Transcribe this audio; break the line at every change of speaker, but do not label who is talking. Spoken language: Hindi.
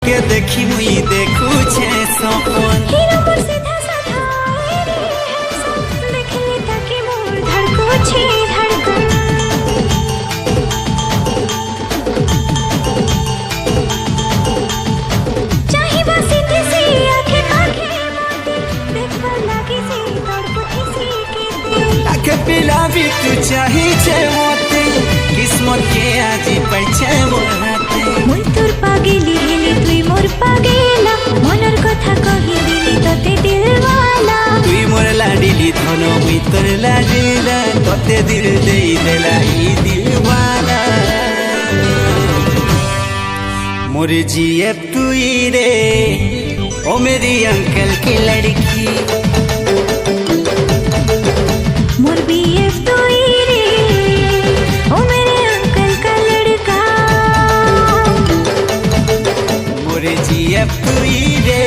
के देखी मुई देखू छे सपन
हीरा मोर सीधा साधा रे देखले ताके मोर धड़को छे धड़कन चाहे बस इतने आंखें आंखें देखवा लागे से तड़पो थी के
आखे पिलावी तू चाही छे मोते किस्मत के आजी पैछे मोर हाथे
मुई तोर पागेली हेली तुई मोर पागेला मनर कथा कहि दिली तते दिलवाला
तुई मोर लाडिली धन मुई तोर लाडिला तते दिल देई देला ई दिलवाला मोर जिए तुई रे ओ मेरी अंकल की लड़की
मोर बीएफ तुई रे ओ मेरे अंकल का लड़का
मोर जिए तुई रे